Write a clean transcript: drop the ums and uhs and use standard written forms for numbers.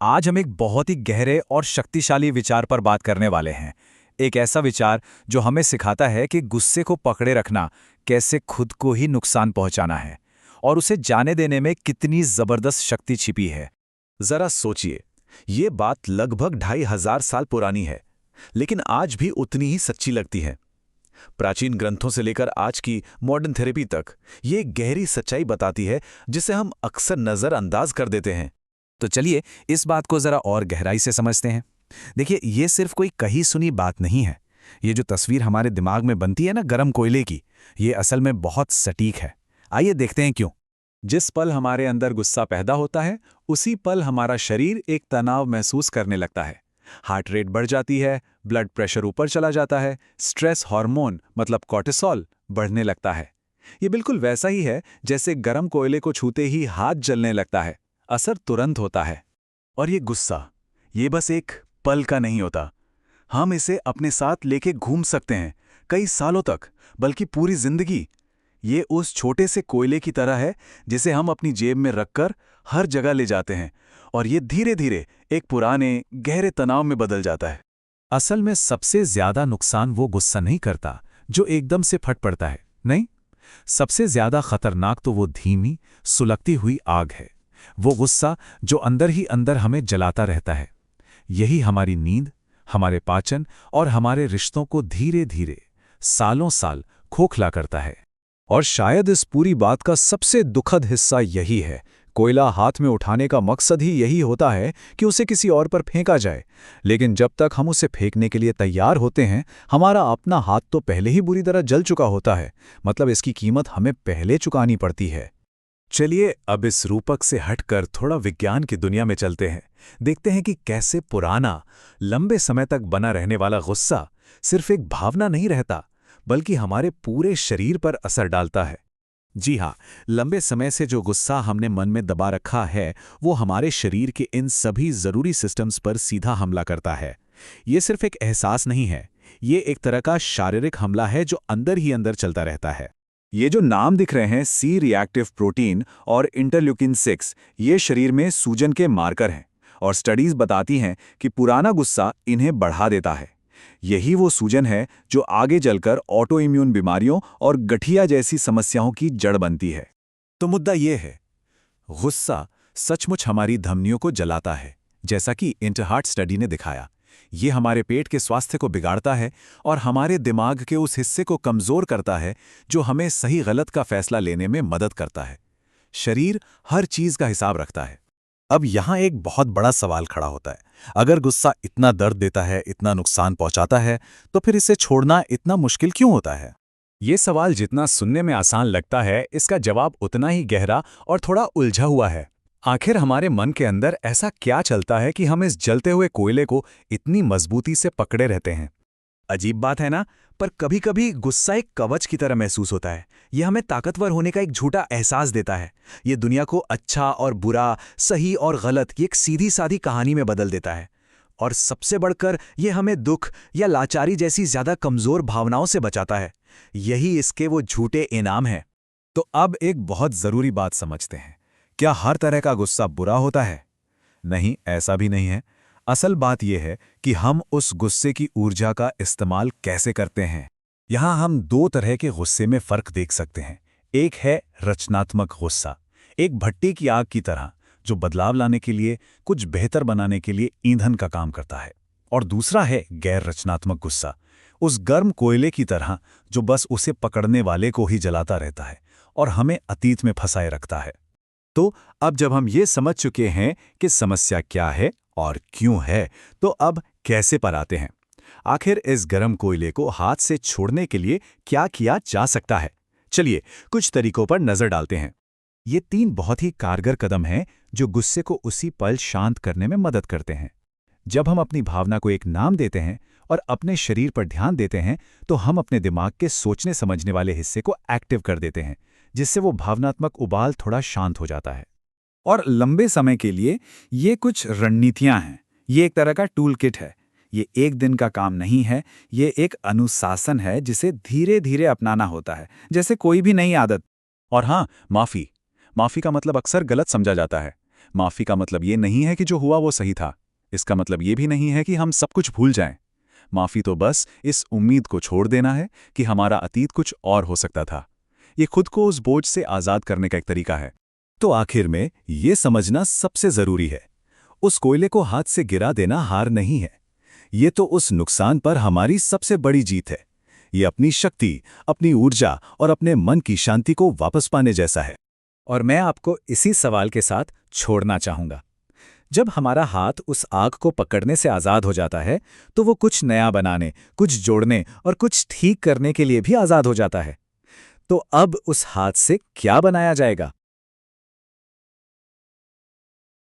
आज हम एक बहुत ही गहरे और शक्तिशाली विचार पर बात करने वाले हैं। एक ऐसा विचार जो हमें सिखाता है कि गुस्से को पकड़े रखना कैसे खुद को ही नुकसान पहुंचाना है और उसे जाने देने में कितनी जबरदस्त शक्ति छिपी है। जरा सोचिए, ये बात लगभग 2500 साल पुरानी है, लेकिन आज भी उतनी ही सच्ची लगती है। प्राचीन ग्रंथों से लेकर आज की मॉडर्न थेरेपी तक ये एक गहरी सच्चाई बताती है जिसे हम अक्सर नजरअंदाज कर देते हैं। तो चलिए इस बात को जरा और गहराई से समझते हैं। देखिए, ये सिर्फ कोई कही सुनी बात नहीं है। ये जो तस्वीर हमारे दिमाग में बनती है ना गरम कोयले की, ये असल में बहुत सटीक है। आइए देखते हैं क्यों। जिस पल हमारे अंदर गुस्सा पैदा होता है, उसी पल हमारा शरीर एक तनाव महसूस करने लगता है। हार्ट रेट बढ़ जाती है, ब्लड प्रेशर ऊपर चला जाता है, स्ट्रेस हार्मोन मतलब कॉर्टिसोल बढ़ने लगता है। ये बिल्कुल वैसा ही है जैसे गरम कोयले को छूते ही हाथ जलने लगता है। असर तुरंत होता है। और ये गुस्सा, ये बस एक पल का नहीं होता। हम इसे अपने साथ लेके घूम सकते हैं कई सालों तक, बल्कि पूरी जिंदगी। ये उस छोटे से कोयले की तरह है जिसे हम अपनी जेब में रखकर हर जगह ले जाते हैं, और ये धीरे धीरे एक पुराने गहरे तनाव में बदल जाता है। असल में सबसे ज्यादा नुकसान वो गुस्सा नहीं करता जो एकदम से फट पड़ता है। नहीं, सबसे ज्यादा खतरनाक तो वो धीमी सुलगती हुई आग है। वो गुस्सा जो अंदर ही अंदर हमें जलाता रहता है। यही हमारी नींद, हमारे पाचन और हमारे रिश्तों को धीरे धीरे सालों साल खोखला करता है। और शायद इस पूरी बात का सबसे दुखद हिस्सा यही है। कोयला हाथ में उठाने का मकसद ही यही होता है कि उसे किसी और पर फेंका जाए, लेकिन जब तक हम उसे फेंकने के लिए तैयार होते हैं, हमारा अपना हाथ तो पहले ही बुरी तरह जल चुका होता है। मतलब इसकी कीमत हमें पहले चुकानी पड़ती है। चलिए अब इस रूपक से हटकर थोड़ा विज्ञान की दुनिया में चलते हैं। देखते हैं कि कैसे पुराना, लंबे समय तक बना रहने वाला गुस्सा सिर्फ एक भावना नहीं रहता, बल्कि हमारे पूरे शरीर पर असर डालता है। जी हाँ, लंबे समय से जो गुस्सा हमने मन में दबा रखा है, वो हमारे शरीर के इन सभी जरूरी सिस्टम्स पर सीधा हमला करता है। ये सिर्फ एक एहसास नहीं है, ये एक तरह का शारीरिक हमला है जो अंदर ही अंदर चलता रहता है। ये जो नाम दिख रहे हैं, सी रिएक्टिव प्रोटीन और इंटरल्यूकिन 6, ये शरीर में सूजन के मार्कर हैं, और स्टडीज बताती हैं कि पुराना गुस्सा इन्हें बढ़ा देता है। यही वो सूजन है जो आगे चलकर ऑटो इम्यून बीमारियों और गठिया जैसी समस्याओं की जड़ बनती है। तो मुद्दा ये है, गुस्सा सचमुच हमारी धमनियों को जलाता है, जैसा कि इंटरहार्ट स्टडी ने दिखाया। ये हमारे पेट के स्वास्थ्य को बिगाड़ता है और हमारे दिमाग के उस हिस्से को कमजोर करता है जो हमें सही गलत का फैसला लेने में मदद करता है। शरीर हर चीज का हिसाब रखता है। अब यहाँ एक बहुत बड़ा सवाल खड़ा होता है। अगर गुस्सा इतना दर्द देता है, इतना नुकसान पहुंचाता है, तो फिर इसे छोड़ना इतना मुश्किल क्यों होता है? ये सवाल जितना सुनने में आसान लगता है, इसका जवाब उतना ही गहरा और थोड़ा उलझा हुआ है। आखिर हमारे मन के अंदर ऐसा क्या चलता है कि हम इस जलते हुए कोयले को इतनी मजबूती से पकड़े रहते हैं? अजीब बात है ना, पर कभी कभी गुस्सा एक कवच की तरह महसूस होता है। ये हमें ताकतवर होने का एक झूठा एहसास देता है। ये दुनिया को अच्छा और बुरा, सही और गलत की एक सीधी सादी कहानी में बदल देता है। और सबसे बढ़कर ये हमें दुख या लाचारी जैसी ज्यादा कमजोर भावनाओं से बचाता है। यही इसके वो झूठे इनाम हैं। तो अब एक बहुत जरूरी बात समझते हैं। क्या हर तरह का गुस्सा बुरा होता है? नहीं, ऐसा भी नहीं है। असल बात यह है कि हम उस गुस्से की ऊर्जा का इस्तेमाल कैसे करते हैं। यहाँ हम दो तरह के गुस्से में फर्क देख सकते हैं। एक है रचनात्मक गुस्सा, एक भट्टी की आग की तरह जो बदलाव लाने के लिए, कुछ बेहतर बनाने के लिए ईंधन का काम करता है। और दूसरा है गैर रचनात्मक गुस्सा, उस गर्म कोयले की तरह जो बस उसे पकड़ने वाले को ही जलाता रहता है और हमें अतीत में फंसाए रखता है। तो अब जब हम ये समझ चुके हैं कि समस्या क्या है और क्यों है, तो अब कैसे पर आते हैं। आखिर इस गर्म कोयले को हाथ से छोड़ने के लिए क्या किया जा सकता है? चलिए कुछ तरीकों पर नजर डालते हैं। ये 3 बहुत ही कारगर कदम हैं जो गुस्से को उसी पल शांत करने में मदद करते हैं। जब हम अपनी भावना को एक नाम देते हैं और अपने शरीर पर ध्यान देते हैं, तो हम अपने दिमाग के सोचने समझने वाले हिस्से को एक्टिव कर देते हैं, जिससे वो भावनात्मक उबाल थोड़ा शांत हो जाता है। और लंबे समय के लिए ये कुछ रणनीतियां हैं। ये एक तरह का टूल किट है। ये एक दिन का काम नहीं है, ये एक अनुशासन है जिसे धीरे धीरे अपनाना होता है, जैसे कोई भी नई आदत। और हाँ, माफ़ी का मतलब अक्सर गलत समझा जाता है। माफ़ी का मतलब ये नहीं है कि जो हुआ वो सही था। इसका मतलब ये भी नहीं है कि हम सब कुछ भूल जाएं। माफ़ी तो बस इस उम्मीद को छोड़ देना है कि हमारा अतीत कुछ और हो सकता था। ये खुद को उस बोझ से आज़ाद करने का एक तरीका है। तो आखिर में ये समझना सबसे जरूरी है, उस कोयले को हाथ से गिरा देना हार नहीं है। ये तो उस नुकसान पर हमारी सबसे बड़ी जीत है। ये अपनी शक्ति, अपनी ऊर्जा और अपने मन की शांति को वापस पाने जैसा है। और मैं आपको इसी सवाल के साथ छोड़ना चाहूंगा। जब हमारा हाथ उस आग को पकड़ने से आज़ाद हो जाता है, तो वो कुछ नया बनाने, कुछ जोड़ने और कुछ ठीक करने के लिए भी आज़ाद हो जाता है। तो अब उस हाथ से क्या बनाया जाएगा?